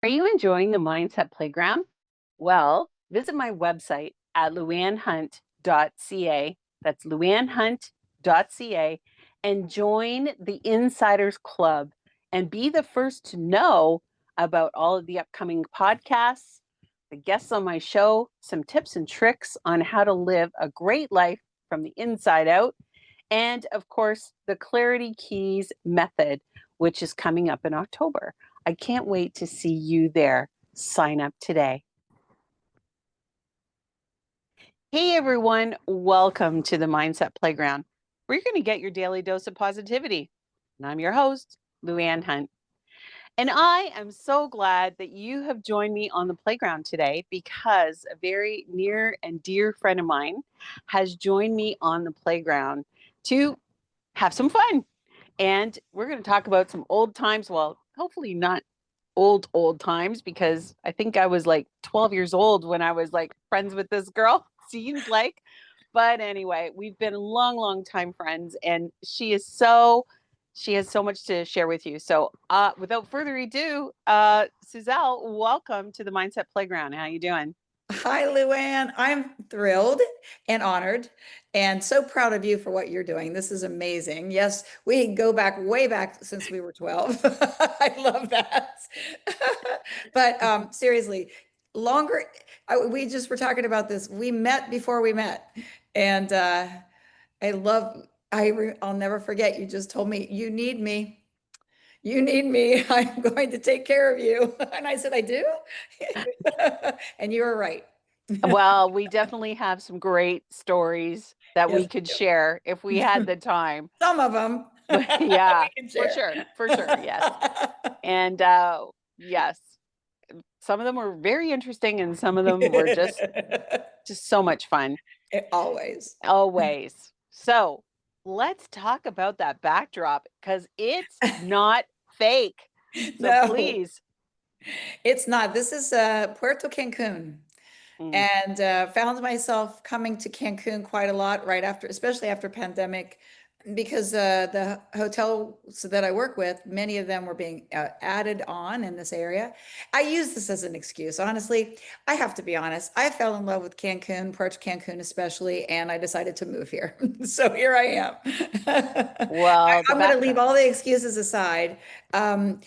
Are you enjoying the Mindset Playground? Well, visit my website at louannehunt.ca. That's louannehunt.ca and join the Insiders Club and be the first to know about all of the upcoming podcasts, the guests on my show, some tips and tricks on how to live a great life from the inside out, and of course, the Clarity Keys method, which is coming up in October. I can't wait to see you there. Sign up today. Hey everyone, welcome to the Mindset Playground. We're going to get your daily dose of positivity. And I'm your host, LouAnne Hunt. And I am so glad that you have joined me on the playground today because a very near and dear friend of mine has joined me on the playground to have some fun. And we're going to talk about some old times. Well, hopefully not old times, because I think I was like 12 years old when I was like friends with this girl, seems like. But anyway, we've been long time friends, and she has so much to share with you. So without further ado, Suzelle, welcome to the Mindset Playground. How you doing? Hi, LouAnne. I'm thrilled and honored and so proud of you for what you're doing. This is amazing. Yes, we go back way back since we were 12. I love that. But seriously, longer, we just were talking about this. We met before we met. And I love, I'll never forget, you just told me, you need me. You need me. I'm going to take care of you. And I said, I do. And you were right. Well, we definitely have some great stories that Yes, we could we share if we had do. the time. Some of them Yeah, we can share. for sure, yes. And yes, some of them were very interesting and some of them were just so much fun. Always. Always. So, let's talk about that backdrop because it's not fake. So No, please. it's not. This is Puerto Cancun. Mm. And found myself coming to Cancun quite a lot right after, especially after pandemic, because the hotels that I work with, many of them were being added on in this area. I use this as an excuse. Honestly, I have to be honest. I fell in love with Cancun, Puerto Cancun especially, and I decided to move here. So here I am. Well, the I'm going to leave backdrop. all the excuses aside. I'm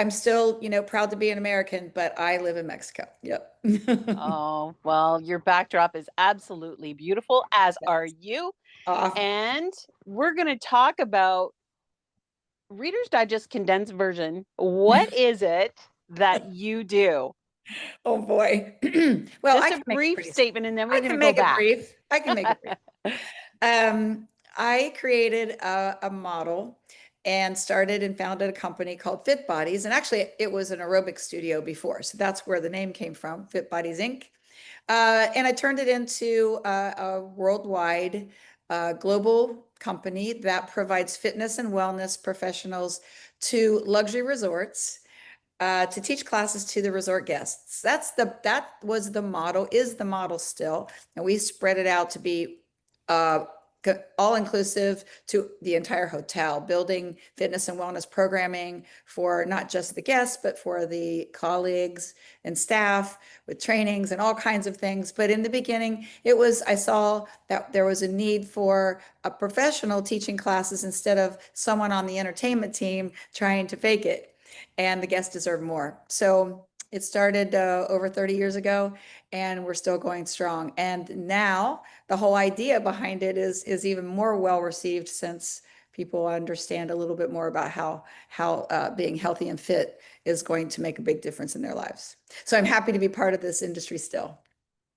still, proud to be an American, but I live in Mexico. Yep. Oh, well, your backdrop is absolutely beautiful, as are you. Off. And we're going to talk about Reader's Digest condensed version. What is it that you do? Oh boy. Well, Just I a can make it brief pretty. statement, and then we're I going to can go make it back. brief. I can make it brief. I created a model and started and founded a company called Fit Bodies. And actually, it was an aerobic studio before. So that's where the name came from, Fit Bodies Inc. And I turned it into a worldwide, global company that provides fitness and wellness professionals to luxury resorts to teach classes to the resort guests. That was the model, is the model still, and we spread it out to be uh, all inclusive to the entire hotel, building fitness and wellness programming for not just the guests, but for the colleagues and staff with trainings and all kinds of things. But in the beginning, I saw that there was a need for a professional teaching classes instead of someone on the entertainment team trying to fake it, and the guests deserve more. So it started over 30 years ago, and we're still going strong. And now the whole idea behind it is even more well received, since people understand a little bit more about how being healthy and fit is going to make a big difference in their lives. So I'm happy to be part of this industry still.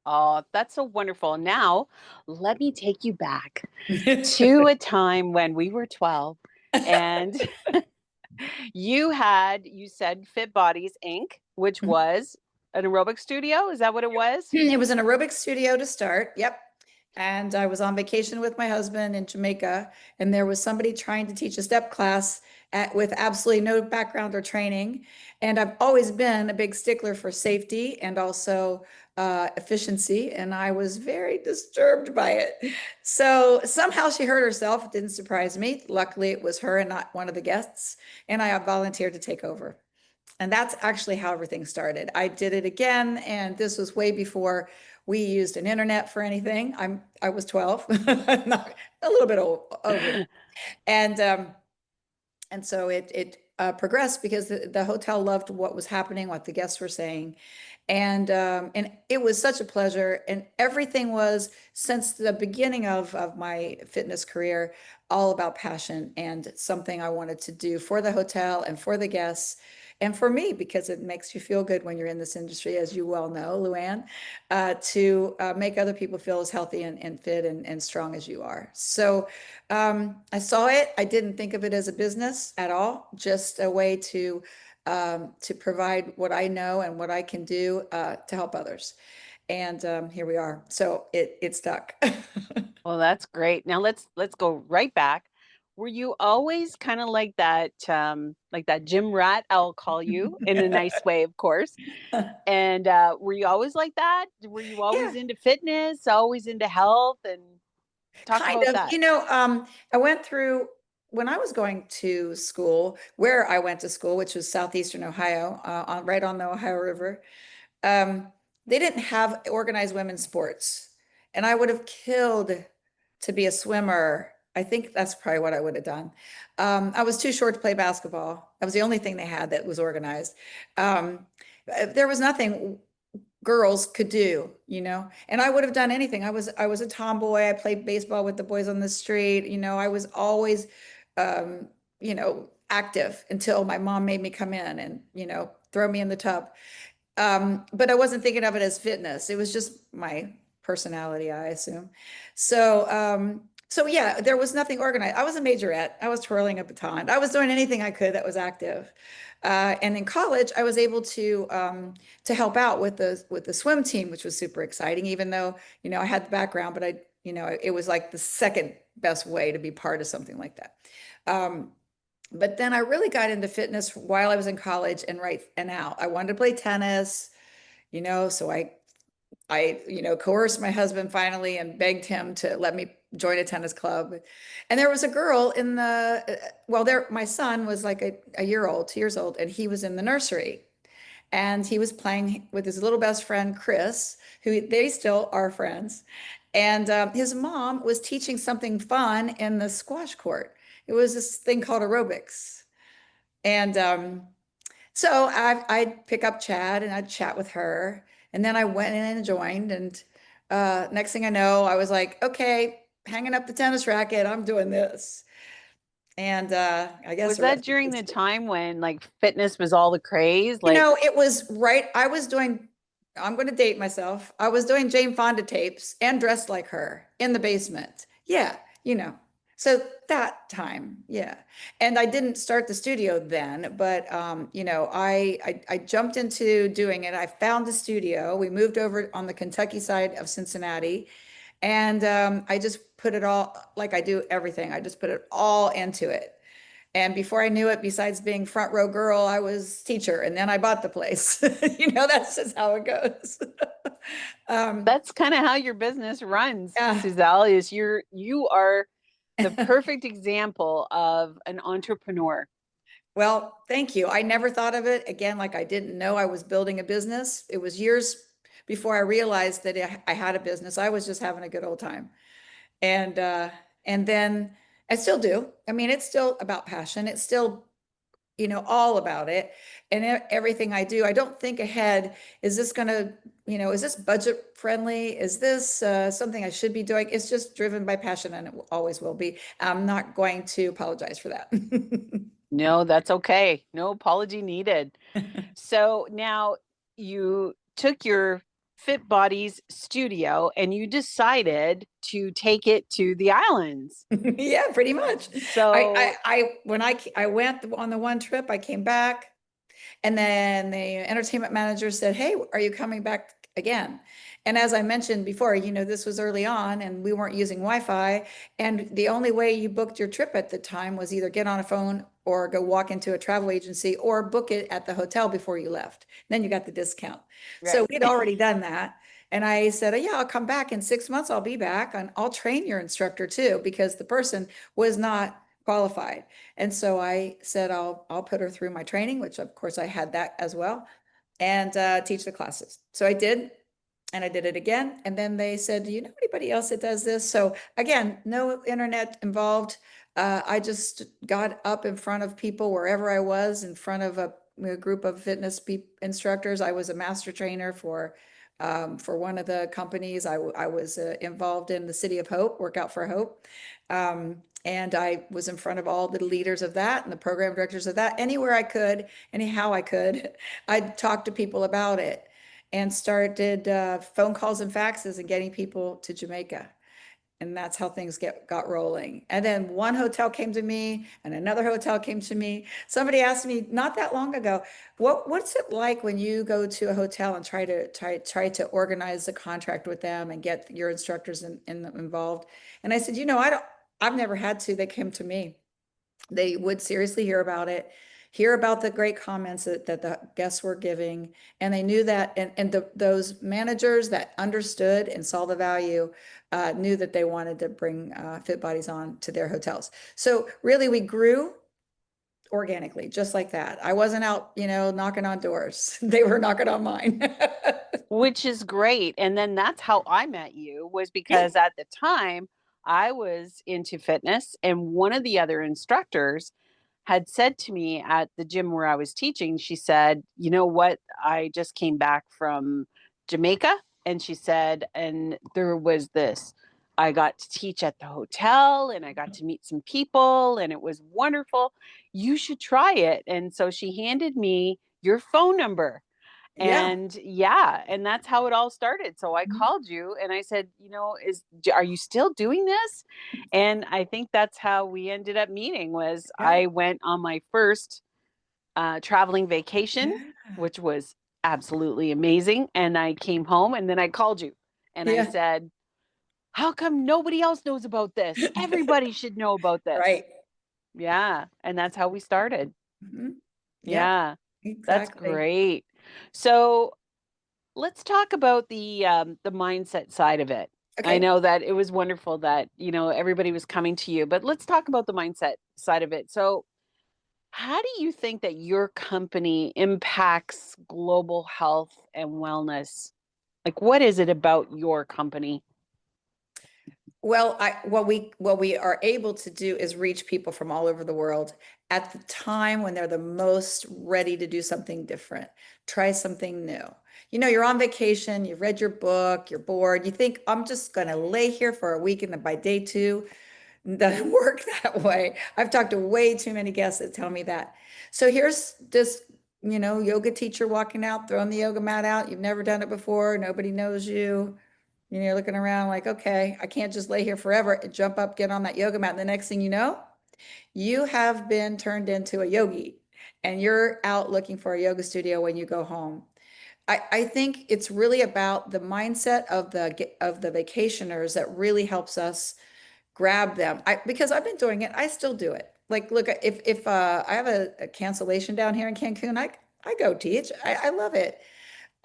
Oh, that's so wonderful. Now, let me take you back to a time when we were 12 and you said Fit Bodies Inc., which was an aerobic studio. Is that what it was? It was an aerobic studio to start. Yep. And I was on vacation with my husband in Jamaica, and there was somebody trying to teach a step class with absolutely no background or training. And I've always been a big stickler for safety and also efficiency, and I was very disturbed by it. So somehow she hurt herself. It didn't surprise me. Luckily, it was her and not one of the guests, and I volunteered to take over. And that's actually how everything started. I did it again, and this was way before we used an internet for anything. I was 12, not a little bit over that. And so it progressed because the hotel loved what was happening, what the guests were saying, and it was such a pleasure. And everything was, since the beginning of my fitness career, all about passion and something I wanted to do for the hotel and for the guests. And for me, because it makes you feel good when you're in this industry, as you well know, LouAnne, to make other people feel as healthy and fit and strong as you are. So I saw it. I didn't think of it as a business at all, just a way to provide what I know and what I can do to help others. And here we are. So it stuck. Well, that's great. Now let's go right back. Were you always kind of like that gym rat, I'll call you in a nice way, of course. And were you always like that? Were you always Yeah, into fitness, always into health? And talk kind about of. that. I went through when I was going to school, where I went to school, which was southeastern Ohio, right on the Ohio River. Um, they didn't have organized women's sports, and I would have killed to be a swimmer. I think that's probably what I would have done. I was too short to play basketball. That was the only thing they had that was organized. Um, there was nothing girls could do, and I would have done anything. I was a tomboy. I played baseball with the boys on the street. I was always, active until my mom made me come in and, throw me in the tub. But I wasn't thinking of it as fitness. It was just my personality, I assume. So yeah, there was nothing organized. I was a majorette. I was twirling a baton. I was doing anything I could that was active. And in college, I was able to help out with the swim team, which was super exciting. Even though I had the background, but it was like the second best way to be part of something like that. Um, but then I really got into fitness while I was in college and right and out. I wanted to play tennis, so I coerced my husband finally and begged him to let me join a tennis club. And there was a girl in well, my son was like a year old, 2 years old, and he was in the nursery. And he was playing with his little best friend, Chris, who they still are friends. And his mom was teaching something fun in the squash court. It was this thing called aerobics. And so I'd pick up Chad and I'd chat with her. And then I went in and joined. And next thing I know, I was like, okay, hanging up the tennis racket, I'm doing this. And I guess Was the that rest is during the history. time when like fitness was all the craze? Like, It was right. I'm going to date myself. I was doing Jane Fonda tapes and dressed like her in the basement. Yeah, you know. So that time, yeah. And I didn't start the studio then, but I jumped into doing it. I found the studio. We moved over on the Kentucky side of Cincinnati, and I just put it all, like I do everything. I just put it all into it. And before I knew it, besides being front row girl, I was teacher, and then I bought the place. That's just how it goes. um, that's kind of how your business runs, yeah. Suzelle, is you are the perfect example of an entrepreneur. Well, thank you. I never thought of it again, like I didn't know I was building a business. It was years before I realized that I had a business. I was just having a good old time. And then I still do. I mean, it's still about passion. It's still all about it. And everything I do, I don't think ahead. Is this going to, is this budget friendly? Is this something I should be doing? It's just driven by passion, and it always will be. I'm not going to apologize for that. No, that's okay. No apology needed. So now you took your Fit Bodies studio and you decided to take it to the islands. Yeah, pretty much. So When I went on the one trip, I came back. And then the entertainment manager said, "Hey, are you coming back again?" And as I mentioned before, this was early on and we weren't using Wi-Fi. And the only way you booked your trip at the time was either get on a phone or go walk into a travel agency or book it at the hotel before you left. Then you got the discount. So right. we'd already done that. And I said, "Oh, yeah, I'll come back in 6 months. I'll be back and I'll train your instructor too," because the person was not qualified. And so I said, I'll put her through my training, which of course I had that as well, and teach the classes. So I did, and I did it again. And then they said, do you know anybody else that does this? So again, no internet involved. I just got up in front of people wherever I was, in front of a group of fitness instructors. I was a master trainer for one of the companies. I was involved in the City of Hope, Workout for Hope. And I was in front of all the leaders of that and the program directors of that. Anywhere I could, anyhow I could, I'd talk to people about it and started phone calls and faxes and getting people to Jamaica. And that's how things got rolling. And then one hotel came to me and another hotel came to me. Somebody asked me not that long ago, what's it like when you go to a hotel and try to organize a contract with them and get your instructors involved? And I said, I've never had to. They came to me. They would seriously hear about it, hear about the great comments that the guests were giving. And they knew that, and those managers that understood and saw the value knew that they wanted to bring Fit Bodies on to their hotels. So really we grew organically, just like that. I wasn't out, knocking on doors. They were knocking on mine. Which is great. And then that's how I met you, was Yeah, because at the time I was into fitness, and one of the other instructors had said to me at the gym where I was teaching, she said, "You know what? I just came back from Jamaica." And she said, "And there was this. I got to teach at the hotel and I got to meet some people and it was wonderful. You should try it." And so she handed me your phone number. yeah. And yeah, and that's how it all started. So I Mhm. called you and I said, are you still doing this? And I think that's how we ended up meeting. Was Yeah, I went on my first traveling vacation, yeah, which was absolutely amazing, and I came home and then I called you and I yeah. said, how come nobody else knows about this? Everybody should know about this. Right. Yeah, and that's how we started. Mhm. Yep, Yeah, that's exactly. great. So let's talk about the mindset side of it. I Okay. know that it was wonderful that, everybody was coming to you, but let's talk about the mindset side of it. So, how do you think that your company impacts global health and wellness? Like, what is it about your company? Well, what we are able to do is reach people from all over the world at the time when they're the most ready to do something different, try something new. You're on vacation, you've read your book, you're bored, you think, I'm just going to lay here for a week, and then by day two, it doesn't work that way. I've talked to way too many guests that tell me that. So here's this, yoga teacher walking out, throwing the yoga mat out. You've never done it before, nobody knows you. You're looking around like, okay, I can't just lay here forever and jump up, get on that yoga mat. And the next thing you know, you have been turned into a yogi and you're out looking for a yoga studio when you go home. I think it's really about the mindset of the vacationers that really helps us grab them. Because I've been doing it, I still do it. Like, look, if I have a cancellation down here in Cancun, I go teach. I love it.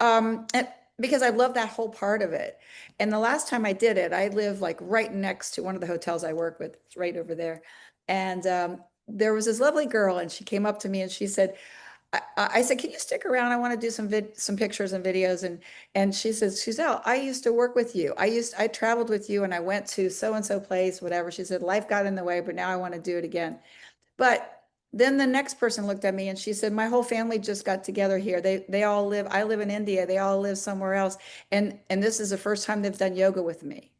And because I love that whole part of it. And the last time I did it, I live like right next to one of the hotels I work with. It's right over there. And there was this lovely girl, and she came up to me and she said, I said, can you stick around? I want to do some pictures and videos. And she says, Suzelle, I used to work with you. I traveled with you and I went to so and so place, whatever. She said, life got in the way, but now I want to do it again. But then the next person looked at me and she said, my whole family just got together here. They all live, I live in India. They all live somewhere else. And this is the first time they've done yoga with me.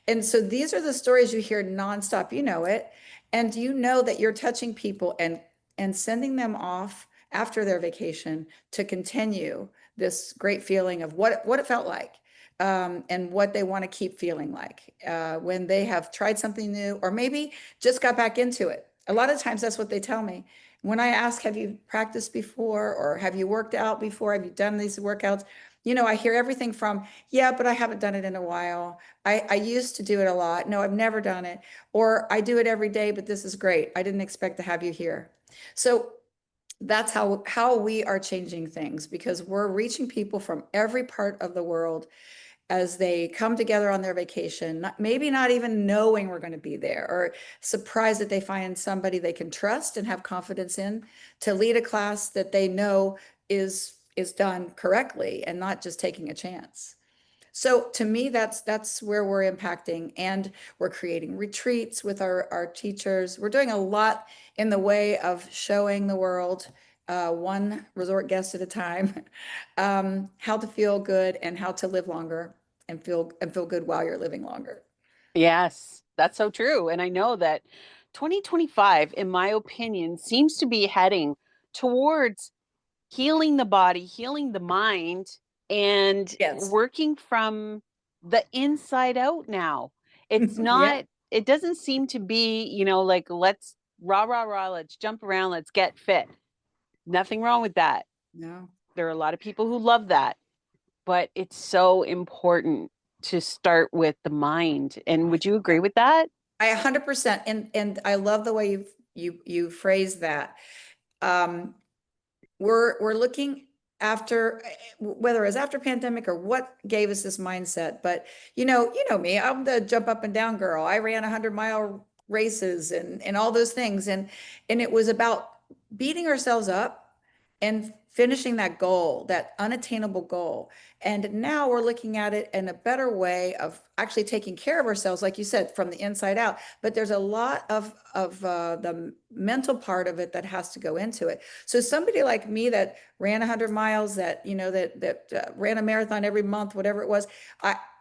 And so these are the stories you hear nonstop. You know it. And you know that you're touching people and sending them off after their vacation to continue this great feeling of what it felt like, and what they want to keep feeling like when they have tried something new or maybe just got back into it. A lot of times that's what they tell me. When I ask, have you practiced before, or have you worked out before? Have you done these workouts? I hear everything from, yeah, but I haven't done it in a while. I used to do it a lot. No, I've never done it. Or I do it every day, but this is great. I didn't expect to have you here. So that's how we are changing things, because we're reaching people from every part of the world. as they come together on their vacation, maybe not even knowing we're going to be there, or surprised that they find somebody they can trust and have confidence in to lead a class that they know is done correctly and not just taking a chance. So to me, that's where we're impacting, and we're creating retreats with our teachers. We're doing a lot in the way of showing the world, one resort guest at a time, how to feel good and how to live longer and feel good while you're living longer. Yes, that's so true. And I know that 2025, in my opinion, seems to be heading towards healing the body, healing the mind, and Yes. working from the inside out now. It's Yeah. not, it doesn't seem to be, like, let's rah, rah, rah, let's jump around, let's get fit. Nothing wrong with that. No. There are a lot of people who love that, but it's so important to start with the mind. And would you agree with that? I 100%, and I love the way you phrase that. Um, we're looking after, whether it's after pandemic or what gave us this mindset, but you know me, I'm the jump up and down girl. I ran 100-mile races and all those things, and it was about beating ourselves up and finishing that goal, that unattainable goal. And now we're looking at it in a better way of actually taking care of ourselves, like you said, from the inside out. But there's a lot of the mental part of it that has to go into it. So somebody like me that ran 100 miles, that ran a marathon every month, whatever it was,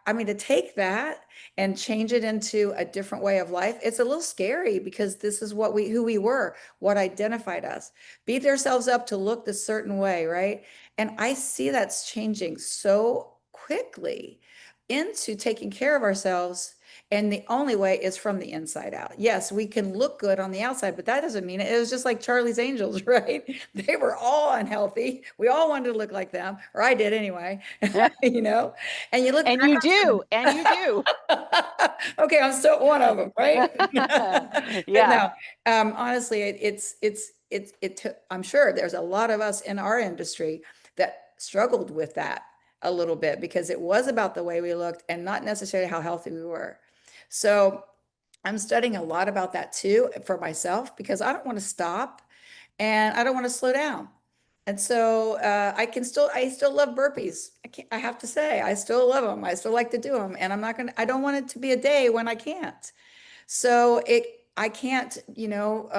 I mean, to take that and change it into a different way of life, it's a little scary, because this is who we were, what identified us. Beat ourselves up to look this certain way, right? And I see that's changing so quickly into taking care of ourselves. And the only way is from the inside out. Yes, we can look good on the outside, but that doesn't mean it. It was just like Charlie's Angels, right? They were all unhealthy. We all wanted to look like them, or I did anyway, you know? And you look And you do, and you back. do. Okay, I'm still one of them, right? But Yeah, no, honestly, I'm sure there's a lot of us in our industry that struggled with that a little bit, because it was about the way we looked and not necessarily how healthy we were. So I'm studying a lot about that too for myself, because I don't want to stop and I don't want to slow down. And so I still love burpees. I have to say, I still love them. I still like to do them. And I don't want it to be a day when I can't. So I can't, do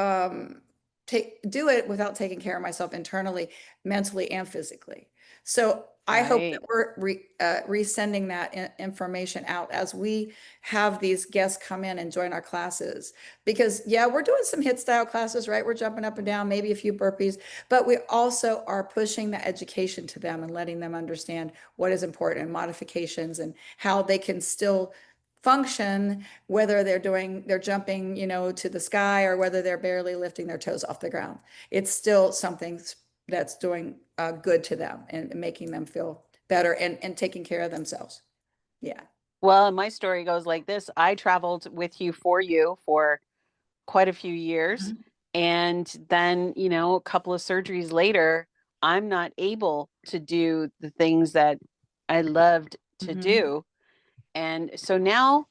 it without taking care of myself internally, mentally, and physically. So I hope that right. we're resending that information out as we have these guests come in and join our classes. Because yeah, we're doing some hit style classes, right? We're jumping up and down, maybe a few burpees, but we also are pushing the education to them and letting them understand what is important, and modifications, and how they can still function, whether they're jumping, to the sky, or whether they're barely lifting their toes off the ground. It's still something that's doing good to them and making them feel better, and taking care of themselves. Yeah. Well, my story goes like this. I traveled with you for quite a few years. Mhm. And then, a couple of surgeries later, I'm not able to do the things that I loved to Mhm. do. And so now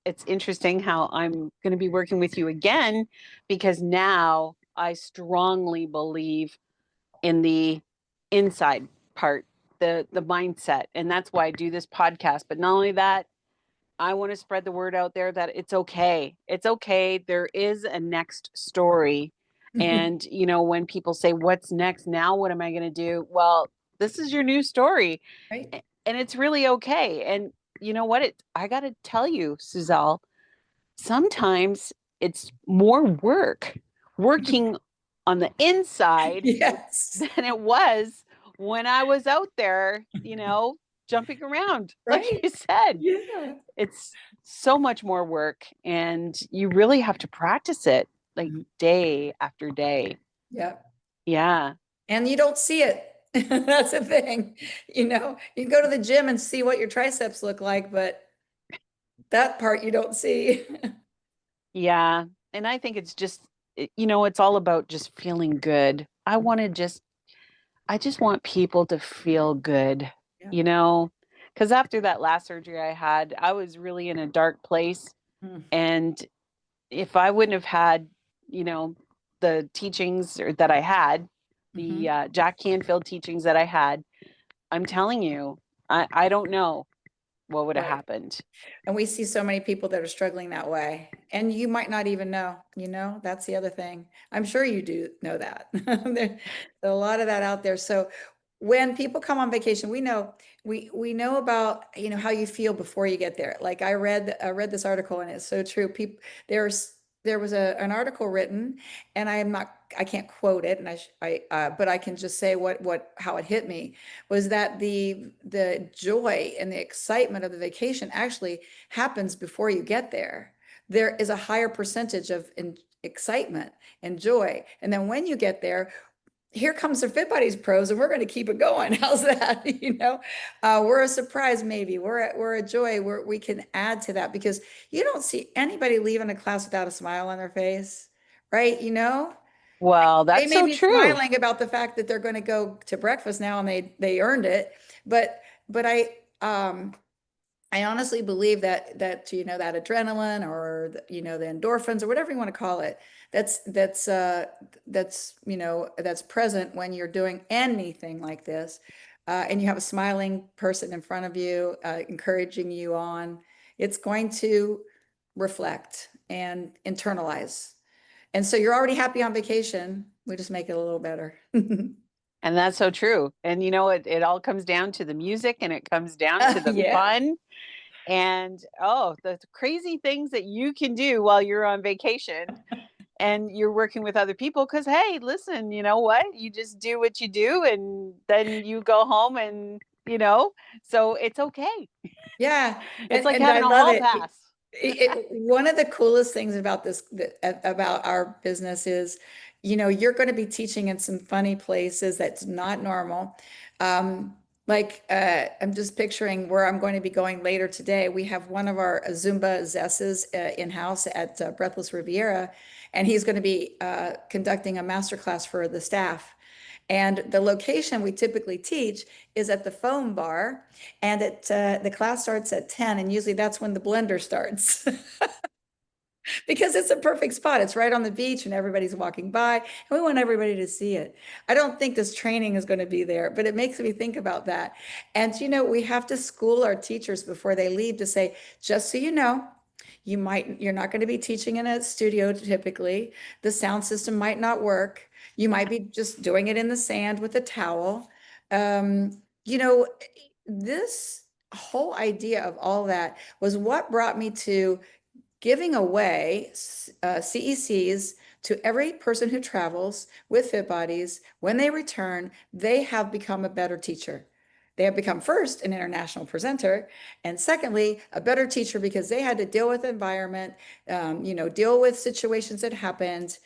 it's interesting how I'm going to be working with you again, because now I strongly believe in the inside part, the mindset. And that's why I do this podcast. But not only that, I want to spread the word out there that it's okay. It's okay. There is a next story. And, when people say, what's next? Now, what am I going to do? Well, this is your new story. Right. And it's really okay. And you know what? I got to tell you, Suzelle, sometimes it's more work working on the inside Yes. than it was when I was out there, jumping around. Like Right. you said, Yeah. it's so much more work, and you really have to practice it like Mhm. day after day. Yeah. Yeah. And you don't see it. That's the thing. You can go to the gym and see what your triceps look like, but that part you don't see. Yeah. And I think it's just, it's all about just feeling good. I just want people to feel good, Yeah. you know, Because after that last surgery I had, I was really in a dark place. Mm. And if I wouldn't have had, you know, the teachings that I had, the Mhm. Jack Canfield teachings that I had, I'm telling you, I don't know what would have Right. happened. And we see so many people that are struggling that way. And you might not even know, that's the other thing. I'm sure you do know that. There's a lot of that out there. So when people come on vacation, we know about, how you feel before you get there. Like I read this article and it's so true. There was an article written, and I can't quote it, and but I can just say how it hit me was that the joy and the excitement of the vacation actually happens before you get there. There is a higher percentage of excitement and joy. And then when you get there, here comes the Fit Buddies pros, and we're going to keep it going. How's that? We're a surprise, maybe. We're a joy. We can add to that because you don't see anybody leaving a class without a smile on their face, right? Well, They that's may so be true. smiling about the fact that they're going to go to breakfast now and they earned it, but I honestly believe that that adrenaline or the endorphins or whatever you want to call it, that's present when you're doing anything like this, and you have a smiling person in front of you, encouraging you on. It's going to reflect and internalize, and so you're already happy on vacation. We just make it a little better. And that's so true. And it all comes down to the music and it comes down to the Yeah. fun and the crazy things that you can do while you're on vacation and you're working with other people. Because hey, listen, you know what, you just do what you do and then you go home and so it's okay. Yeah, It's like and I having a love hall it. pass. One of the coolest things about about our business is, you're going to be teaching in some funny places that's not normal. I'm just picturing where I'm going to be going later today. We have one of our Zumba Zesses in-house at Breathless Riviera, and he's going to be conducting a master class for the staff. And the location we typically teach is at the foam bar, and the class starts at 10, and usually that's when the blender starts. Because it's a perfect spot. It's right on the beach and everybody's walking by, and we want everybody to see it. I don't think this training is going to be there, but it makes me think about that. And we have to school our teachers before they leave to say, just so you know, you're not going to be teaching in a studio typically. The sound system might not work. You might be just doing it in the sand with a towel. This whole idea of all that was what brought me to giving away CECs to every person who travels with Fit Bodies. When they return, they have become a better teacher. They have become first an international presenter, and secondly, a better teacher because they had to deal with the environment, deal with situations that happened,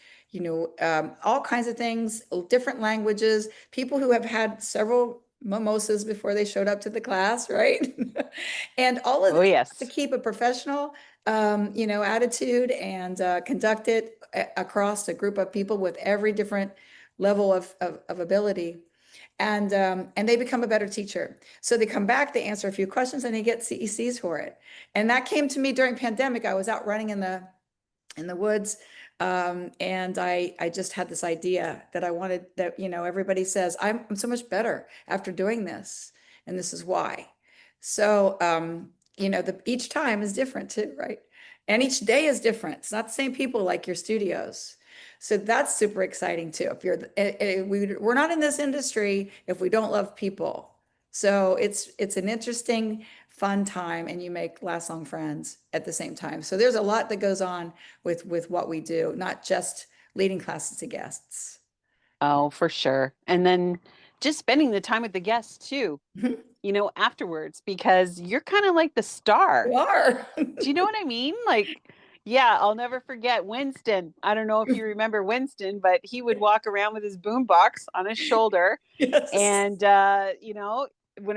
all kinds of things, different languages, people who have had several mimosas before they showed up to the class, right? And all of Oh this to yes. keep a professional attitude and conduct it across a group of people with every different level of ability. And they become a better teacher. So they come back, they answer a few questions, and they get CECs for it. And that came to me during pandemic. I was out running in the woods. And I just had this idea that I wanted that, everybody says, I'm so much better after doing this. And this is why. So, each time is different too, right? And each day is different. It's not the same people like your studios. So that's super exciting too. If we're not in this industry if we don't love people. So it's an interesting, fun time, and you make lifelong friends at the same time. So there's a lot that goes on with what we do, not just leading classes to guests. Oh, for sure. And then just spending the time with the guests too, afterwards, because you're kind of like the star. You are. Do you know what I mean? Like, yeah, I'll never forget Winston. I don't know if you remember Winston, but he would walk around with his boombox on his shoulder. Yes. And, when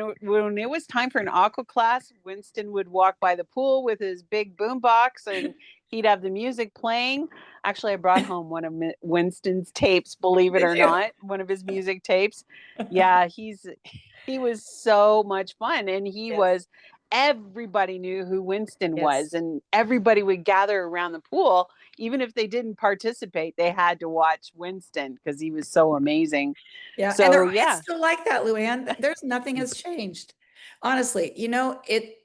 it was time for an aqua class, Winston would walk by the pool with his big boombox and he'd have the music playing. Actually, I brought home one of Winston's tapes, believe it Did or you? not, one of his music tapes. Yeah, he was so much fun, and he Yes. was everybody knew who Winston was, Yes. and everybody would gather around the pool. Even if they didn't participate, they had to watch Winston because he was so amazing. Yeah, and So it's yeah. still like that, LouAnne. There's nothing has changed. Honestly, it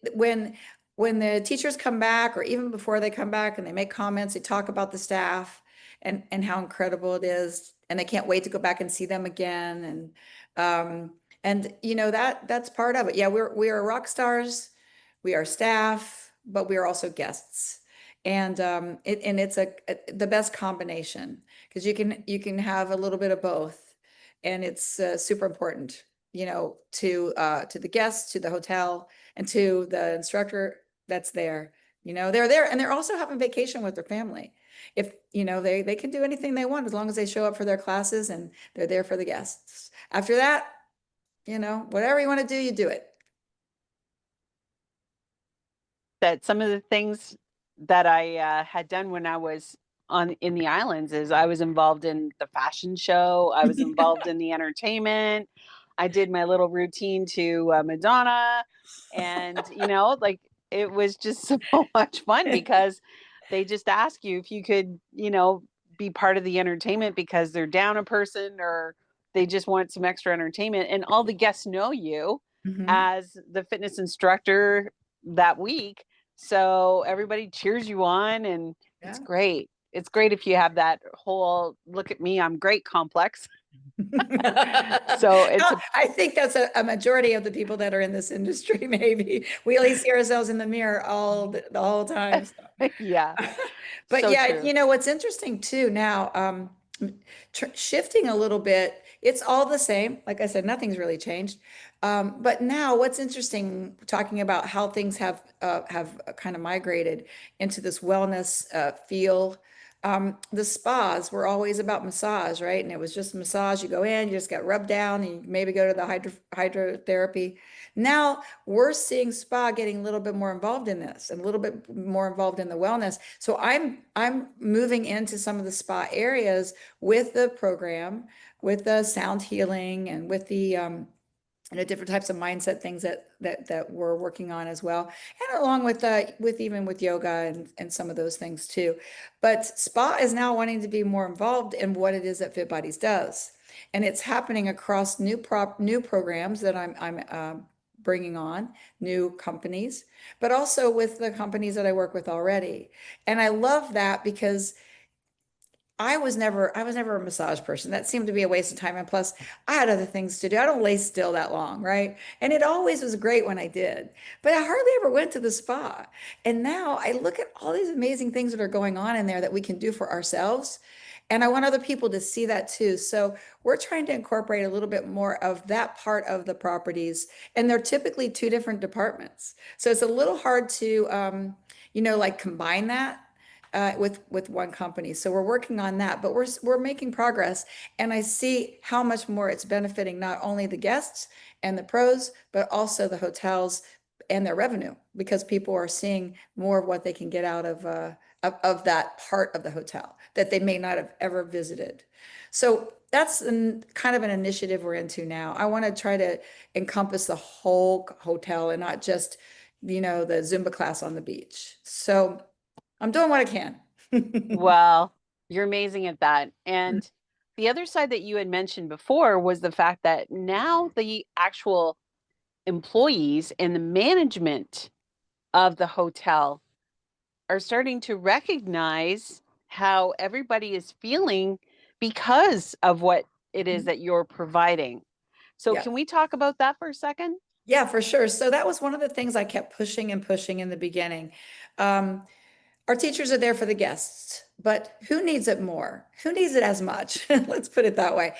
when the teachers come back, or even before they come back and they make comments, they talk about the staff and how incredible it is, and they can't wait to go back and see them again. And that's part of it. Yeah, we are rock stars, we are staff, but we are also guests. And it's the best combination because you can have a little bit of both, and it's super important, to the guests, to the hotel, and to the instructor that's there. They're there, and they're also having vacation with their family. If they can do anything they want as long as they show up for their classes and they're there for the guests. After that, whatever you want to do, you do it. That some of the things that I had done when I was on in the islands is I was involved in the fashion show. I was involved in the entertainment. I did my little routine to Madonna, and like it was just so much fun because they just ask you if you could, be part of the entertainment because they're down a person or they just want some extra entertainment, and all the guests know you Mhm. as the fitness instructor that week, so everybody cheers you on, and it's Yeah. great. It's great if you have that whole look at me, I'm great complex. So it's No, I think that's a majority of the people that are in this industry, maybe. We at least see ourselves in the mirror the whole time. So. yeah, But so yeah, true. what's interesting too now, shifting a little bit, it's all the same. Like I said, nothing's really changed. But now what's interesting, talking about how things have kind of migrated into this wellness field. The spas were always about massage, right? And it was just massage. You go in, you just get rubbed down, and you maybe go to the hydrotherapy. Now we're seeing spa getting a little bit more involved in this, and a little bit more involved in the wellness. So I'm moving into some of the spa areas with the program, with the sound healing, and with the different types of mindset things that we're working on as well, and along with even with yoga and some of those things too. But spa is now wanting to be more involved in what it is that Fit Bodies does, and it's happening across new programs that I'm bringing on, new companies, but also with the companies that I work with already. And I love that because I was never a massage person. That seemed to be a waste of time. And plus, I had other things to do. I don't lay still that long, right? And it always was great when I did, but I hardly ever went to the spa. And now I look at all these amazing things that are going on in there that we can do for ourselves. And I want other people to see that too. So we're trying to incorporate a little bit more of that part of the properties. And they're typically two different departments. So it's a little hard to, like combine that with one company. So we're working on that, but we're making progress, and I see how much more it's benefiting not only the guests and the pros, but also the hotels and their revenue, because people are seeing more of what they can get out of that part of the hotel that they may not have ever visited. So that's kind of an initiative we're into now. I want to try to encompass the whole hotel and not just, the Zumba class on the beach. So I'm doing what I can. Well, you're amazing at that. And the other side that you had mentioned before was the fact that now the actual employees and the management of the hotel are starting to recognize how everybody is feeling because of what it is that you're providing. So, Yeah. can we talk about that for a second? Yeah, for sure. So that was one of the things I kept pushing and pushing in the beginning. Um, Our teachers are there for the guests, but who needs it more? Who needs it as much? Let's put it that way.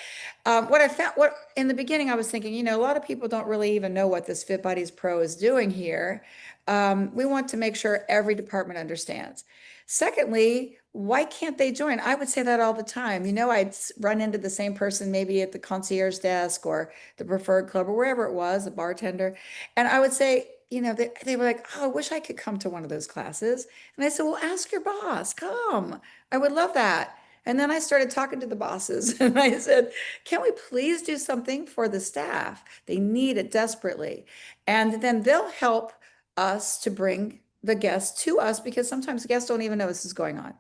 What I found, what in the beginning, I was thinking, a lot of people don't really even know what this Fit Buddies Pro is doing here. We want to make sure every department understands. Secondly, why can't they join? I would say that all the time. I'd run into the same person maybe at the concierge desk or the preferred club or wherever it was, a bartender, and I would say, they were like, oh, I wish I could come to one of those classes. And I said, well, ask your boss, come. I would love that. And then I started talking to the bosses and I said, can we please do something for the staff? They need it desperately. And then they'll help us to bring the guests to us because sometimes guests don't even know this is going on.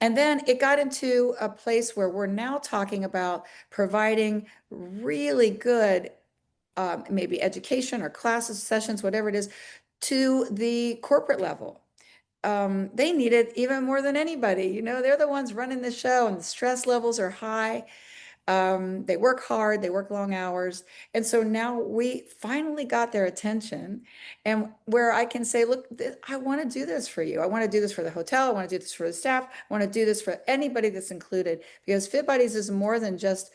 And then it got into a place where we're now talking about providing really good, maybe education or classes, sessions, whatever it is, to the corporate level. They need it even more than anybody. They're the ones running the show and the stress levels are high. They work hard, they work long hours. And so now we finally got their attention and where I can say, look, I want to do this for you. I want to do this for the hotel. I want to do this for the staff. I want to do this for anybody that's included because Fit Buddies is more than just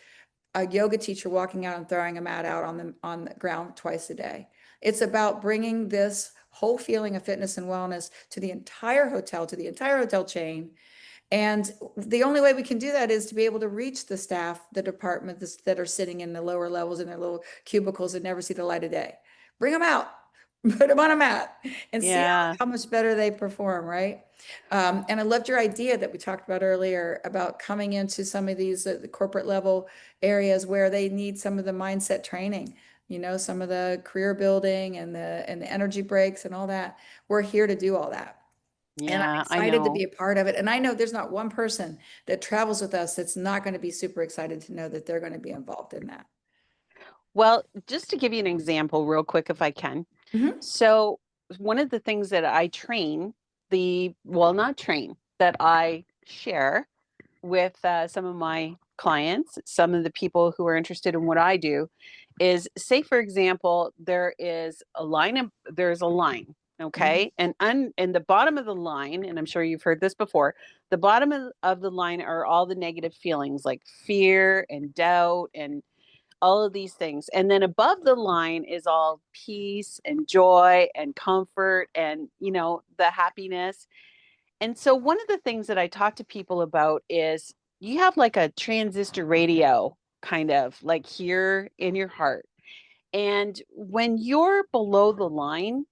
a yoga teacher walking out and throwing a mat out on the ground twice a day. It's about bringing this whole feeling of fitness and wellness to the entire hotel, to the entire hotel chain, and the only way we can do that is to be able to reach the staff, the departments that are sitting in the lower levels in their little cubicles and never see the light of day. Bring them out, put them on a mat and see Yeah. how much better they perform, right? And I loved your idea that we talked about earlier about coming into some of these the corporate level areas where they need some of the mindset training, some of the career building and the energy breaks and all that. We're here to do all that. And I'm Yeah, I excited to know. be a part of it. And I know there's not one person that travels with us that's not going to be super excited to know that they're going to be involved in that. Well, just to give you an example real quick, if I can. Mhm. So, one of the things that I train well, not train, that I share with some of my clients, some of the people who are interested in what I do, is say, for example, there's a line, Mhm. okay, and in the bottom of the line, and I'm sure you've heard this before, the bottom of the line are all the negative feelings like fear and doubt and all of these things. And then above the line is all peace and joy and comfort and, the happiness. And so one of the things that I talk to people about is you have like a transistor radio kind of like here in your heart. And when you're below the line,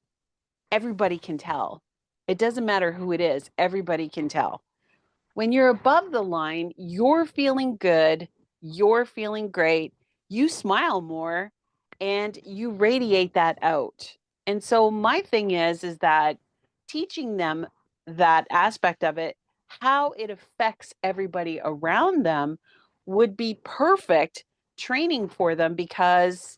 everybody can tell. It doesn't matter who it is, everybody can tell. When you're above the line, you're feeling good, you're feeling great, you smile more and you radiate that out. And so my thing is that teaching them that aspect of it, how it affects everybody around them would be perfect training for them because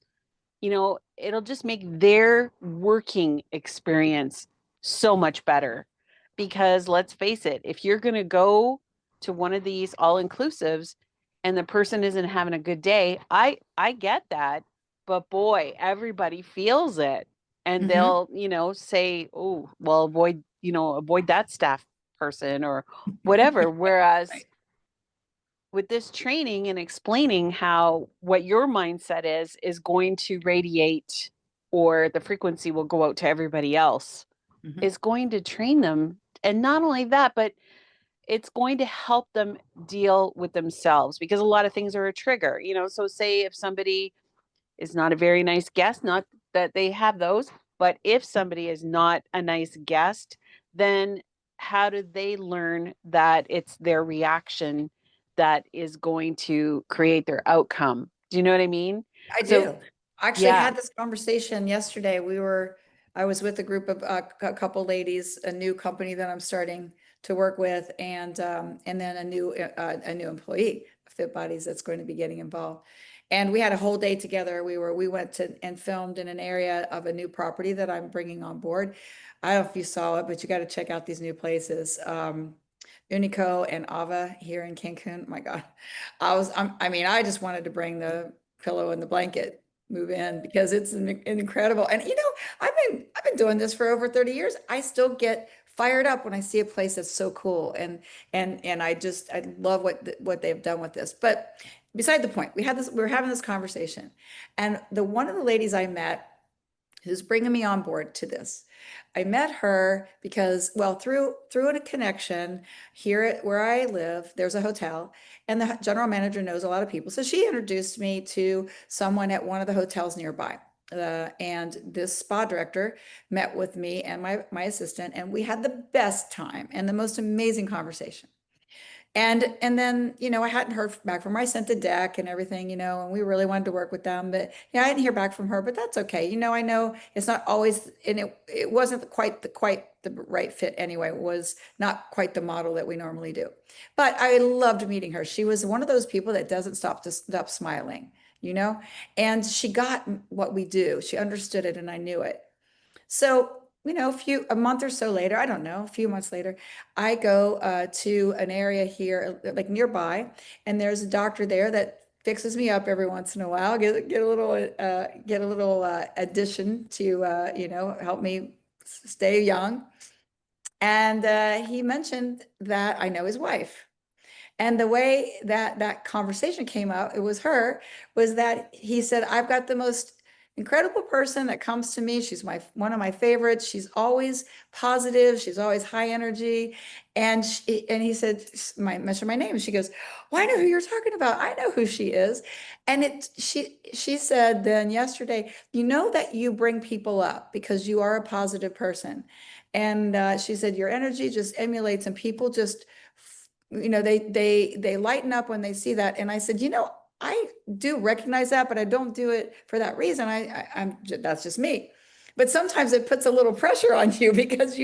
it'll just make their working experience so much better. Because let's face it, if you're going to go to one of these all inclusives and the person isn't having a good day, I get that, but boy, everybody feels it. And Mhm. they'll, say, "Oh, well, avoid that staff person or whatever." Whereas Right. with this training and explaining how what your mindset is going to radiate or the frequency will go out to everybody else Mhm. is going to train them. And not only that, but it's going to help them deal with themselves because a lot of things are a trigger, so say if somebody is not a very nice guest, not that they have those, but if somebody is not a nice guest, then how do they learn that it's their reaction that is going to create their outcome? Do you know what I mean? I So, do. I actually yeah. had this conversation yesterday. I was with a group of a couple ladies, a new company that I'm starting to work with, and then a new employee of Fit Bodies that's going to be getting involved. And we had a whole day together. We went to and filmed in an area of a new property that I'm bringing on board. I don't know if you saw it, but you got to check out these new places. Unico and Ava here in Cancun. My God, I mean, I just wanted to bring the pillow and the blanket, move in because it's an incredible. And I've been doing this for over 30 years. I still get fired up when I see a place that's so cool, and I love what they've done with this. But beside the point, we were having this conversation, and the one of the ladies I met who's bringing me on board to this. I met her because, well, through a connection here where I live, there's a hotel, and the general manager knows a lot of people. So she introduced me to someone at one of the hotels nearby. and this spa director met with me and my assistant, and we had the best time and the most amazing conversation. And then, I hadn't heard back from her. I sent the deck and everything, and we really wanted to work with them. But yeah, I didn't hear back from her, but that's okay. I know it's not always, and it wasn't quite the right fit anyway. It was not quite the model that we normally do. But I loved meeting her. She was one of those people that doesn't stop smiling, you know? And she got what we do. She understood it, and I knew it. So, a month or so later, I don't know, a few months later, I go to an area here, like nearby, and there's a doctor there that fixes me up every once in a while, get a little addition to, help me stay young. And he mentioned that I know his wife. And the way that that conversation came out, it was her, was that he said, I've got the most incredible person that comes to me. She's one of my favorites. She's always positive. She's always high energy. And he said, mention my name. She goes, well, I know who you're talking about. I know who she is. And she said then yesterday, you know that you bring people up because you are a positive person. And she said, your energy just emulates, and people just they lighten up when they see that. And I said, I do recognize that, but I don't do it for that reason. I'm that's just me. But sometimes it puts a little pressure on you because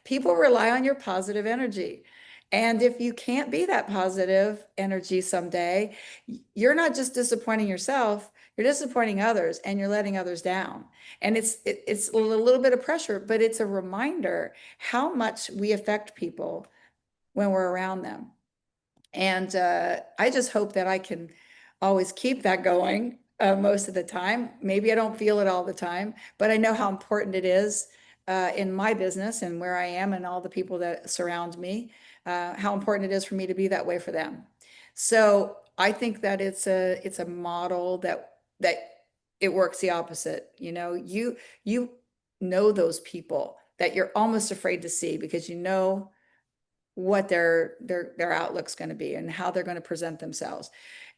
people rely on your positive energy. And if you can't be that positive energy someday, you're not just disappointing yourself, you're disappointing others, and you're letting others down. And it's a little bit of pressure, but it's a reminder how much we affect people when we're around them. And I just hope that I can always keep that going most of the time. Maybe I don't feel it all the time, but I know how important it is in my business and where I am and all the people that surround me, how important it is for me to be that way for them. So I think that it's a model that it works the opposite. You know those people that you're almost afraid to see because what their outlook's going to be and how they're going to present themselves.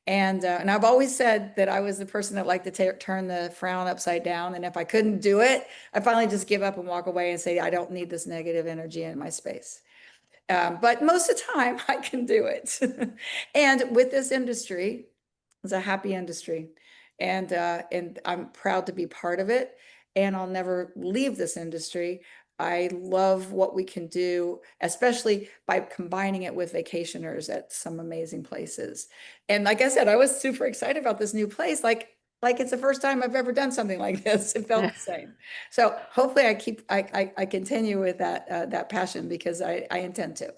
And I've always said that I was the person that liked to turn the frown upside down. And if I couldn't do it, I finally just give up and walk away and say, I don't need this negative energy in my space. But most of the time I can do it. And with this industry, it's a happy industry. And I'm proud to be part of it. And I'll never leave this industry. I love what we can do, especially by combining it with vacationers at some amazing places. And like I said, I was super excited about this new place. Like it's the first time I've ever done something like this. It felt the same. So hopefully I continue with that passion because I intend to.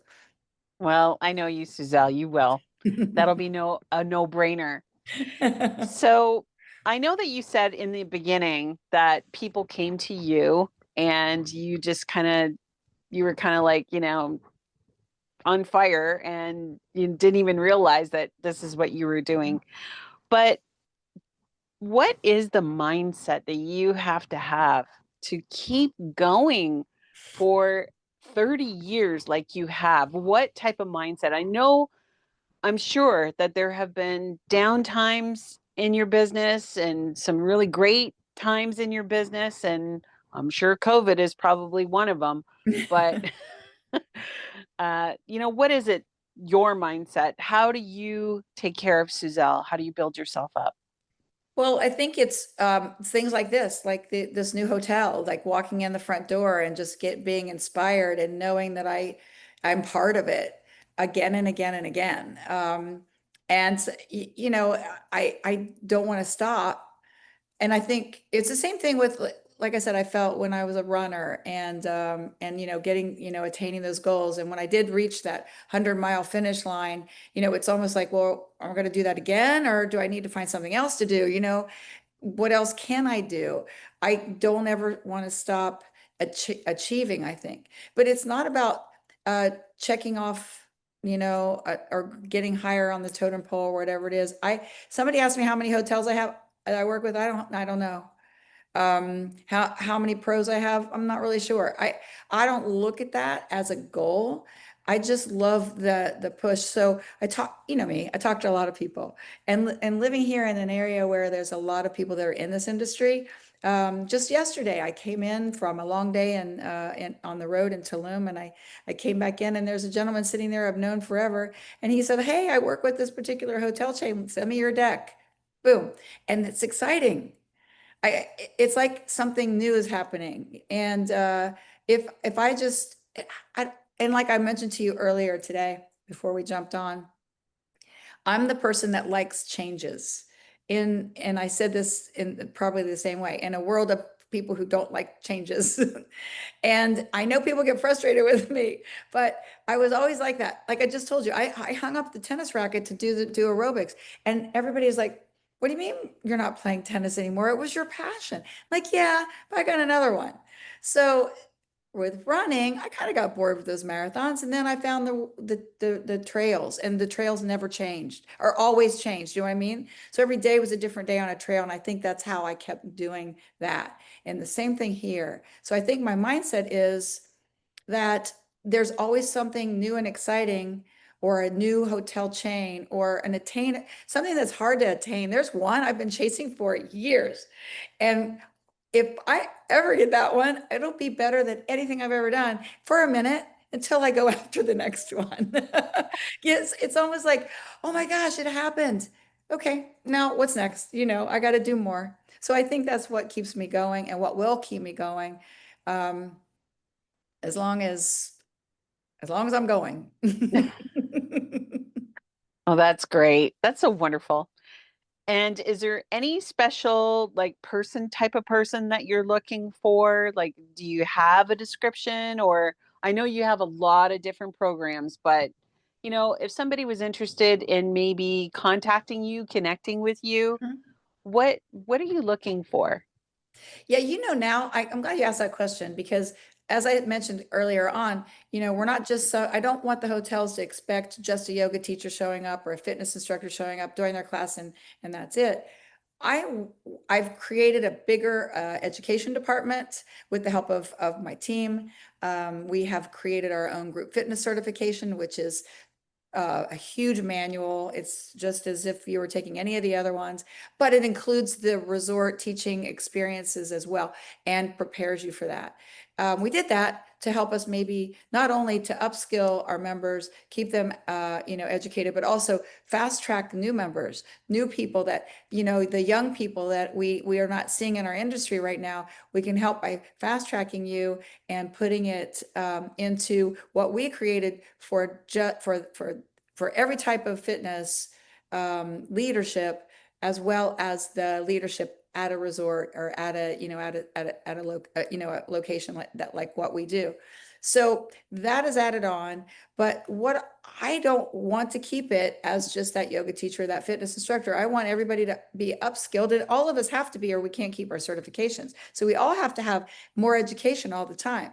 Well, I know you, Suzelle, you will. That'll be a no-brainer. So I know that you said in the beginning that people came to you and you were kind of like, on fire and you didn't even realize that this is what you were doing. But what is the mindset that you have to keep going for 30 years like you have? What type of mindset? I'm sure that there have been down times in your business and some really great times in your business. And I'm sure COVID is probably one of them. But, what is it, your mindset? How do you take care of Suzelle? How do you build yourself up? Well, I think it's things like this, like this new hotel, like walking in the front door and just being inspired and knowing that I'm part of it again and again and again. And I don't want to stop. And I think it's the same thing with, like I said, I felt when I was a runner and getting, attaining those goals. And when I did reach that 100-mile finish line, it's almost like, well, I'm going to do that again, or do I need to find something else to do? What else can I do? I don't ever want to stop achieving, I think. But it's not about checking off, or getting higher on the totem pole or whatever it is. Somebody asked me how many hotels I work with. I don't know. How many pros I have, I'm not really sure. I don't look at that as a goal. I just love the push. So I talk to a lot of people, and living here in an area where there's a lot of people that are in this industry, Just yesterday, I came in from a long day on the road in Tulum, and I came back in, and there's a gentleman sitting there I've known forever, and he said, "Hey, I work with this particular hotel chain. Send me your deck." Boom, and it's exciting. I it's like something new is happening, and if I just I, and like I mentioned to you earlier today before we jumped on, I'm the person that likes changes. And I said this in probably the same way, in a world of people who don't like changes. And I know people get frustrated with me, but I was always like that. Like I just told you, I hung up the tennis racket to do aerobics, and everybody's like, "What do you mean you're not playing tennis anymore? It was your passion." Like, yeah, but I got another one. So with running, I kind of got bored with those marathons, and then I found the trails, and the trails never changed or always changed. You know what I mean? So every day was a different day on a trail, and I think that's how I kept doing that. And the same thing here. So I think my mindset is that there's always something new and exciting, or a new hotel chain, or something that's hard to attain. There's one I've been chasing for years. And if I ever get that one, it'll be better than anything I've ever done for a minute until I go after the next one. Yes, it's almost like, oh my gosh, it happened. Okay, now what's next? I got to do more. So I think that's what keeps me going, and what will keep me going, um, as long as I'm going. Oh, that's great. That's so wonderful. And is there any special like type of person that you're looking for? Like, do you have a description? Or I know you have a lot of different programs, but if somebody was interested in maybe contacting you, connecting with you, what are you looking for? Yeah, now I'm glad you asked that question, because as I mentioned earlier on, we're not just so I don't want the hotels to expect just a yoga teacher showing up or a fitness instructor showing up during their class, and that's it. I I've created a bigger education department with the help of my team. We have created our own group fitness certification, which is a huge manual. It's just as if you were taking any of the other ones, but it includes the resort teaching experiences as well, and prepares you for that. We did that to help us, maybe not only to upskill our members, keep them, educated, but also fast track new members, new people that, the young people that we are not seeing in our industry right now. We can help by fast tracking you and putting it into what we created for every type of fitness leadership, as well as the leadership at a resort, or at a location like what we do. So that is added on. But what I don't want to keep it as just that yoga teacher, that fitness instructor. I want everybody to be upskilled, and all of us have to be, or we can't keep our certifications. So we all have to have more education all the time.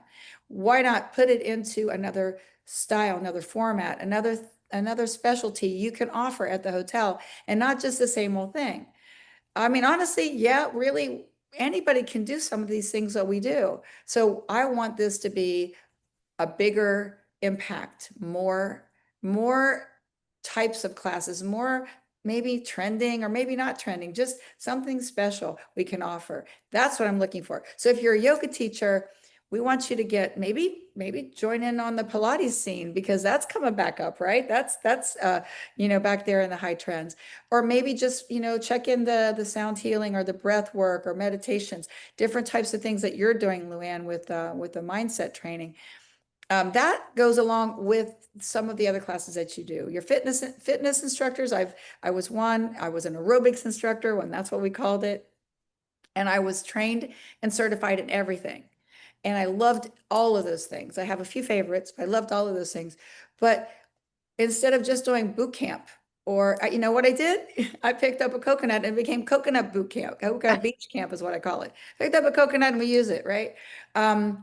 Why not put it into another style, another format, another specialty you can offer at the hotel, and not just the same old thing? I mean, honestly, yeah, really, anybody can do some of these things that we do. So I want this to be a bigger impact, more types of classes, more maybe trending or maybe not trending, just something special we can offer. That's what I'm looking for. So if you're a yoga teacher, we want you to get maybe join in on the Pilates scene, because that's coming back up, right? That's back there in the high trends. Or maybe just, check in the sound healing, or the breath work, or meditations, different types of things that you're doing, LouAnne, with the mindset training. That goes along with some of the other classes that you do. Your fitness instructors, I was an aerobics instructor when that's what we called it. And I was trained and certified in everything. And I loved all of those things. I have a few favorites, but I loved all of those things. But instead of just doing boot camp, or you know what I did? I picked up a coconut and it became coconut boot camp. Coconut beach camp is what I call it. Picked up a coconut and we use it, right? Um,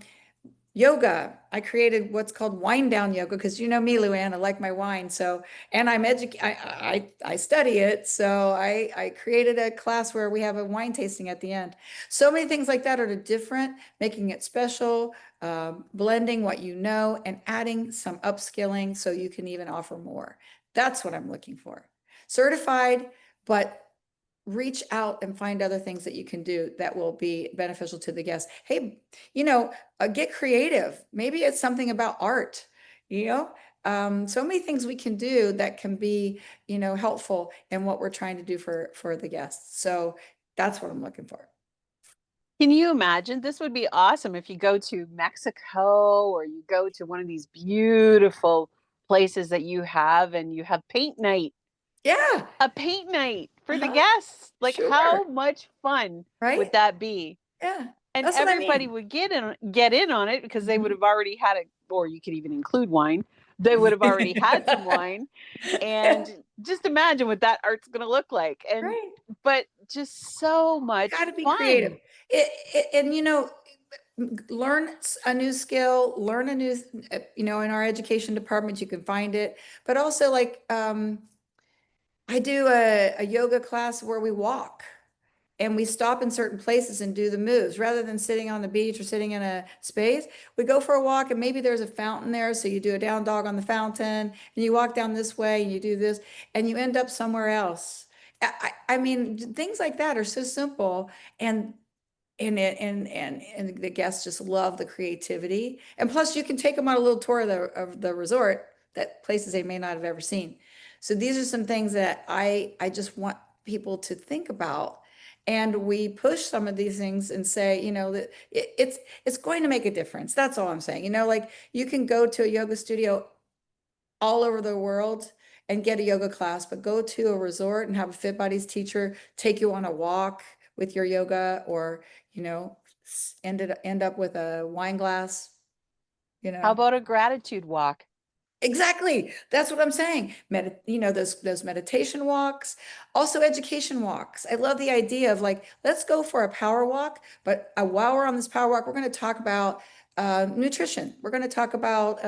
Yoga, I created what's called wind down yoga, because you know me, LouAnne, I like my wine. So, and I study it. So I created a class where we have a wine tasting at the end. So many things like that are different, making it special, blending what you know, and adding some upskilling so you can even offer more. That's what I'm looking for. Certified, but reach out and find other things that you can do that will be beneficial to the guests. Hey, get creative. Maybe it's something about art, you know? So many things we can do that can be, helpful in what we're trying to do for the guests. So that's what I'm looking for. Can you imagine? This would be awesome if you go to Mexico or you go to one of these beautiful places that you have and you have paint night, Yeah. a paint night for the Uh-huh. guests. Like, Sure. how much fun would Right? that be? Yeah. And That's what I everybody mean. would get in on it because they would Mhm. have already had it, or you could even include wine. They would have already had some wine, Yeah. and just imagine what that art's going to look like. And Right. but just so Got much to be creative. fun. And learn a new skill, learn a new, in our education department, you can find it. But also, like, I do a yoga class where we walk and we stop in certain places and do the moves rather than sitting on the beach or sitting in a space. We go for a walk and maybe there's a fountain there. So you do a down dog on the fountain and you walk down this way and you do this and you end up somewhere else. I mean, things like that are so simple, and the guests just love the creativity. And plus you can take them on a little tour of the resort, that places they may not have ever seen. So these are some things that I just want people to think about. And we push some of these things and say, that it's going to make a difference. That's all I'm saying. Like, you can go to a yoga studio all over the world and get a yoga class, but go to a resort and have a Fit Bodies teacher take you on a walk with your yoga, or, end up with a wine glass, you How know. about a gratitude walk? Exactly. That's what I'm saying. Those meditation walks, also education walks. I love the idea of, like, let's go for a power walk, but while we're on this power walk, we're going to talk about nutrition. We're going to talk about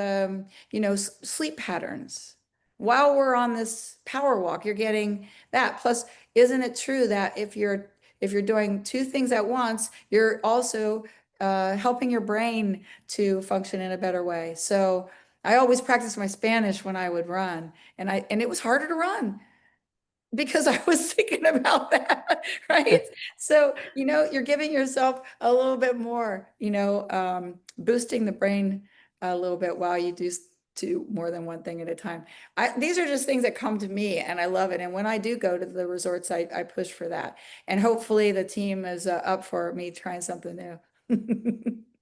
sleep patterns. While we're on this power walk, you're getting that. Plus, isn't it true that if you're doing two things at once, you're also helping your brain to function in a better way? So I always practiced my Spanish when I would run, and it was harder to run because I was thinking about that, right? So, you're giving yourself a little bit more, boosting the brain a little bit while you do more than one thing at a time. These are just things that come to me, and I love it. And when I do go to the resorts, I push for that. And hopefully the team is up for me trying something new.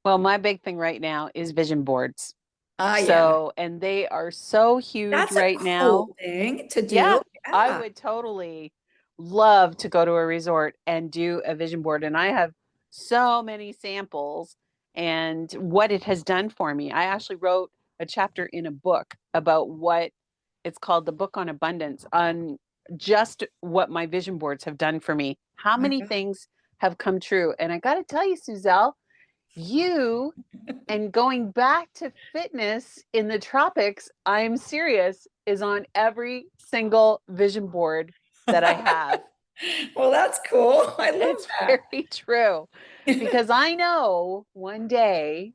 Well, my big thing right now is vision boards. Yeah. So, and they are so huge That's a right now. cool thing to Yeah, do. I Yeah. would totally love to go to a resort and do a vision board. And I have so many samples and what it has done for me. I actually wrote a chapter in a book about what it's called, the book on abundance, on just what my vision boards have done for me. How My many God. things have come true? And I got to tell you, Suzelle, you and going back to fitness in the tropics, I'm serious, is on every single vision board that I have. Well, that's cool. I love It's that. very true because I know one day,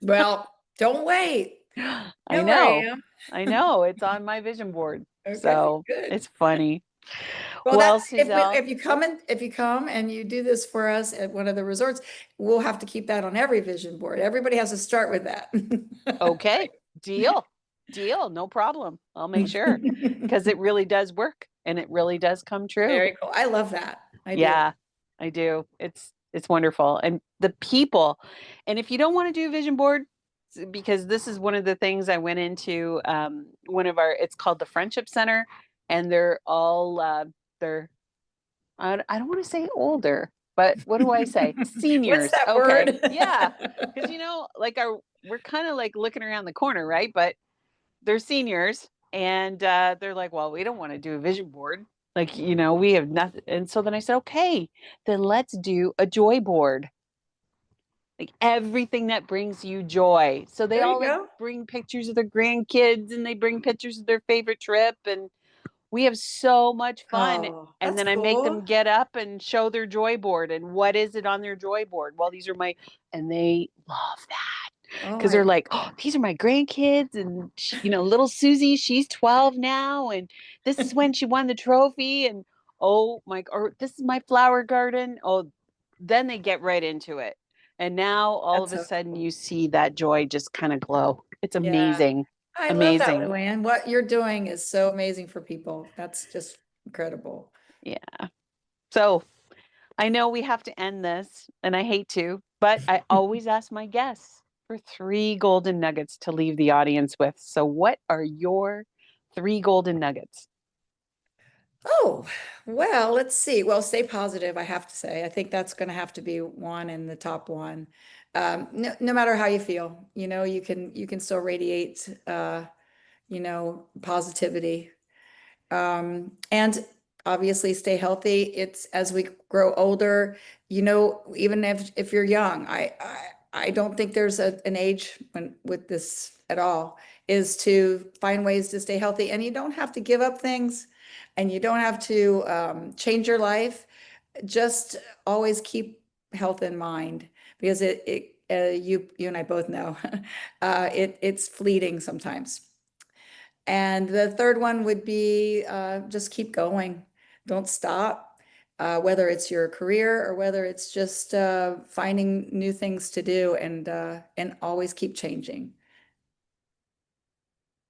Well, don't wait. I Know where I know, am. I know it's on my vision board. Okay, So good. it's funny. Well, Well, if Suzelle, you come and you do this for us at one of the resorts, we'll have to keep that on every vision board. Everybody has to start with that. okay, deal, deal, no problem. I'll make sure because it really does work and it really does come true. Very cool. I love that. I do. Yeah, I do. It's wonderful. And the people. And if you don't want to do a vision board, because this is one of the things I went into one of our it's called the Friendship Center, and they're all they're I don't want to say older, but what do I say? What's Seniors. that Okay. word? Yeah. Because like we're kind of like looking around the corner, right? But they're seniors and they're like, well, we don't want to do a vision board. Like, we have nothing. And so then I said, okay, then let's do a joy board. Like everything that brings you joy. So they There all you like go. bring pictures of their grandkids and they bring pictures of their favorite trip. And we have so much fun. Oh, And that's then I make cool. them get up and show their joy board. And what is it on their joy board? Well, these are and they love that Oh because my, they're like, oh, these are my grandkids, and little Susie, she's 12 now, and this is when she won the trophy, and oh my, or this is my flower garden. Oh, then they get right into it. And now all of That's a so sudden cool. you see that joy just kind of glow. It's Yeah. amazing. I love that, Amazing. LouAnne. What you're doing is so amazing for people. That's just incredible. Yeah. So I know we have to end this, and I hate to, but I always ask my guests for three golden nuggets to leave the audience with. So, what are your three golden nuggets? Oh, well, let's see. Well, stay positive, I have to say. I think that's going to have to be one in the top one. No matter how you feel, you can still radiate, positivity. And obviously stay healthy. It's as we grow older, even if you're young, I don't think there's an age when with this at all, is to find ways to stay healthy. And you don't have to give up things and you don't have to change your life. Just always keep health in mind because you and I both know it's fleeting sometimes. And the third one would be just keep going. Don't stop, whether it's your career or whether it's just finding new things to do and always keep changing.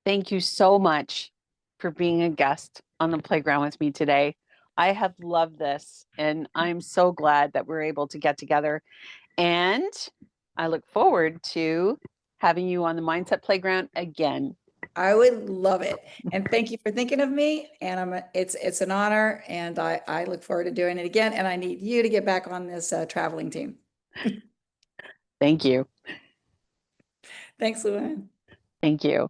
Thank you so much for being a guest on the playground with me today. I have loved this, and I'm so glad that we're able to get together. And I look forward to having you on the Mindset Playground again. I would love it. And thank you for thinking of me. And it's an honor. And I look forward to doing it again. And I need you to get back on this traveling team. Thank you. Thanks, Luann. Thank you.